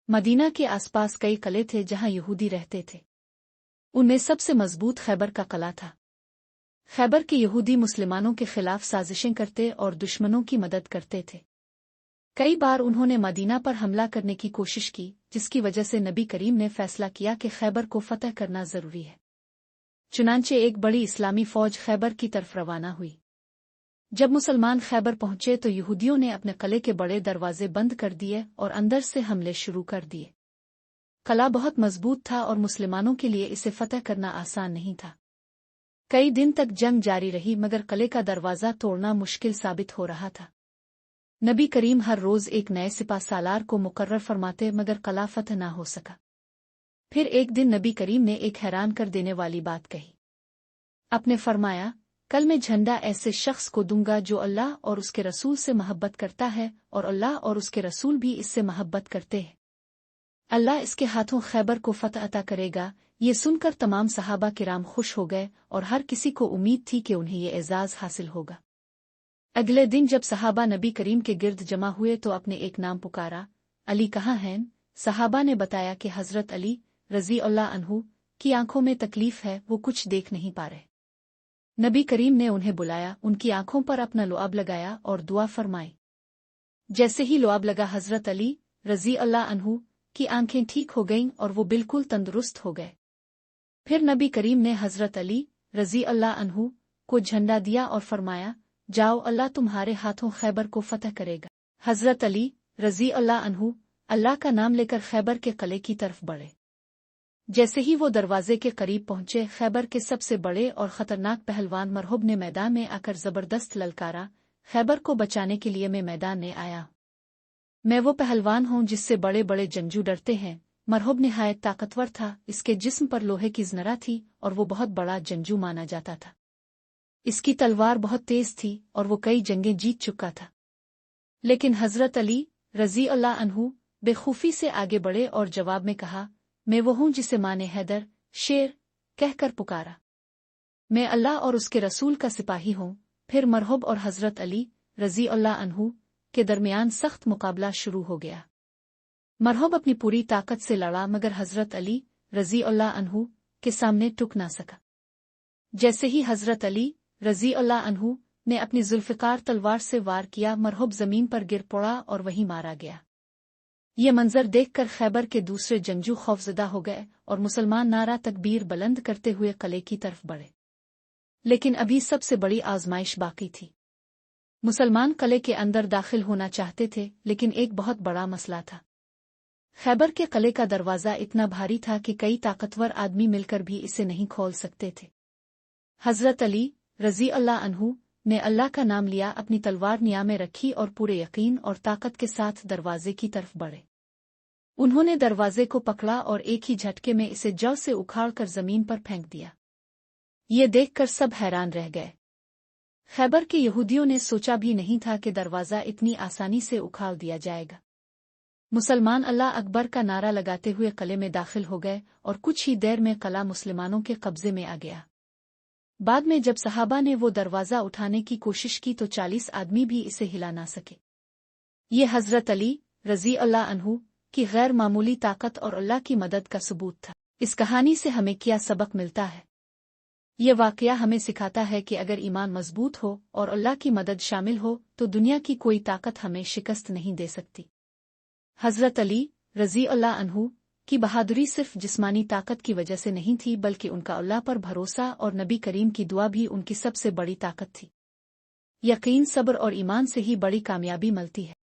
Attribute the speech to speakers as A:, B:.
A: Medina के आसपास कई किले थे जहां यहूदी रहते थे। उनमें सबसे मजबूत खैबर का किला था। खैबर के यहूदी मुसलमानों के खिलाफ साजिशें करते और दुश्मनों की मदद करते थे। कई बार उन्होंने मदीना पर हमला करने की कोशिश की, जिसकी वजह से नबी करीम ने फैसला किया कि खैबर को फतह करना जरूरी है। चुनांचे एक बड़ी इस्लामी फौज खैबर की तरफ रवाना हुई। जब मुसलमान खैबर पहुंचे तो यहूदियों ने अपने किले के बड़े दरवाजे बंद कर दिए और अंदर से हमले शुरू कर दिए। किला बहुत मजबूत था और मुसलमानों के लिए इसे फतह करना आसान नहीं था। कई दिन तक जंग जारी रही मगर किले का दरवाजा तोड़ना मुश्किल साबित हो रहा था। नबी करीम हर रोज एक नए सिपा सालार को मुकर्रर फरमाते मगर किला फतह ना हो सका। फिर एक दिन नबी करीम ने एक हैरान कर देने वाली बात कही। आपने फरमाया, कल मैं झंडा ऐसे शख्स को दूंगा जो अल्लाह और उसके रसूल से मोहब्बत करता है और अल्लाह और उसके रसूल भी इससे मोहब्बत करते हैं। अल्लाह इसके हाथों खैबर को फतह अता करेगा। ये सुनकर तमाम सहाबा किराम खुश हो गए और हर किसी को उम्मीद थी कि उन्हें ये एजाज हासिल होगा। अगले दिन जब सहाबा नबी करीम के गिर्द जमा हुए तो अपने एक नाम पुकारा, अली कहाँ हैं? सहाबा ने बताया कि हजरत अली रज़ी अल्लाह अन्हु की आंखों में तकलीफ है, वो कुछ देख नहीं पा रहे। नबी करीम ने उन्हें बुलाया, उनकी आंखों पर अपना लुआब लगाया और दुआ फरमाई। जैसे ही लुआब लगा हजरत अली रज़ी अल्लाह अन्हु की आंखें ठीक हो गईं और वो बिल्कुल तंदुरुस्त हो गए। फिर नबी करीम ने हजरत अली रज़ी अल्लाह अन्हु को झंडा दिया और फरमाया, जाओ, अल्लाह तुम्हारे हाथों खैबर को फतह करेगा। हजरत अली रज़ी अल्लाह अन्हु अल्लाह का नाम लेकर खैबर के किले की तरफ बढ़े। जैसे ही वो दरवाजे के करीब पहुंचे, खैबर के सबसे बड़े और खतरनाक पहलवान मरहब ने मैदान में आकर जबरदस्त ललकारा, खैबर को बचाने के लिए मैं मैदान में आया। मैं वो पहलवान हूं जिससे बड़े बड़े जंगजू डरते हैं। मरहब निहायत ताकतवर था, इसके जिस्म पर लोहे की ज़नरा थी और वो बहुत बड़ा जंगजू माना जाता था। इसकी तलवार बहुत तेज थी और वो कई जंगें जीत चुका था। लेकिन हजरत अली रज़ी अल्लाह अन्हु बेखूफी से आगे बढ़े और जवाब में कहा, मैं वो हूं जिसे माँ ने हैदर शेर कहकर पुकारा। मैं अल्लाह और उसके रसूल का सिपाही हूं। फिर मरहब और हजरत अली रज़ी अल्लाह अन्हु के दरमियान सख्त मुकाबला शुरू हो गया। मरहब अपनी पूरी ताकत से लड़ा मगर हजरत अली रज़ी अल्लाह अन्हु के सामने टुक ना सका। जैसे ही हजरत अली रज़ी अल्लाह अन्हु ने अपनी जुल्फ़िकार तलवार से वार किया, मरहब जमीन पर गिर पड़ा और वहीं मारा गया। ये मंजर देखकर खैबर के दूसरे जंगजू खौफजदा हो गए और मुसलमान नारा तकबीर बुलंद करते हुए किले की तरफ बढ़े। लेकिन अभी सबसे बड़ी आजमाइश बाकी थी। मुसलमान किले के अंदर दाखिल होना चाहते थे, लेकिन एक बहुत बड़ा मसला था। खैबर के किले का दरवाजा इतना भारी था कि कई ताकतवर आदमी मिलकर भी इसे नहीं खोल सकते थे। हजरत अली रज़ी अल्लाह अन्हु ने अल्लाह का नाम लिया, अपनी तलवार निया में रखी और पूरे यकीन और ताकत के साथ दरवाजे की तरफ बढ़े। उन्होंने दरवाजे को पकड़ा और एक ही झटके में इसे जड़ से उखाड़कर जमीन पर फेंक दिया। ये देखकर सब हैरान रह गए। खैबर के यहूदियों ने सोचा भी नहीं था कि दरवाजा इतनी आसानी से उखाड़ दिया जाएगा। मुसलमान अल्लाह अकबर का नारा लगाते हुए किले में दाखिल हो गए और कुछ ही देर में किला मुसलमानों के कब्जे में आ गया। बाद में जब सहाबा ने वो दरवाजा उठाने की कोशिश की तो 40 आदमी भी इसे हिला ना सके। ये हजरत अली रज़ी अल्लाह अन्हु की गैर मामूली ताकत और अल्लाह की मदद का सबूत था। इस कहानी से हमें क्या सबक मिलता है? ये वाकया हमें सिखाता है कि अगर ईमान मजबूत हो और अल्लाह की मदद शामिल हो तो दुनिया की कोई ताकत हमें शिकस्त नहीं दे सकती। हजरत अली रज़ी अल्लाह अन्हु की बहादुरी सिर्फ जिस्मानी ताकत की वजह से नहीं थी, बल्कि उनका अल्लाह पर भरोसा और नबी करीम की दुआ भी उनकी सबसे बड़ी ताकत थी। यकीन, सब्र और ईमान से ही बड़ी कामयाबी मिलती है।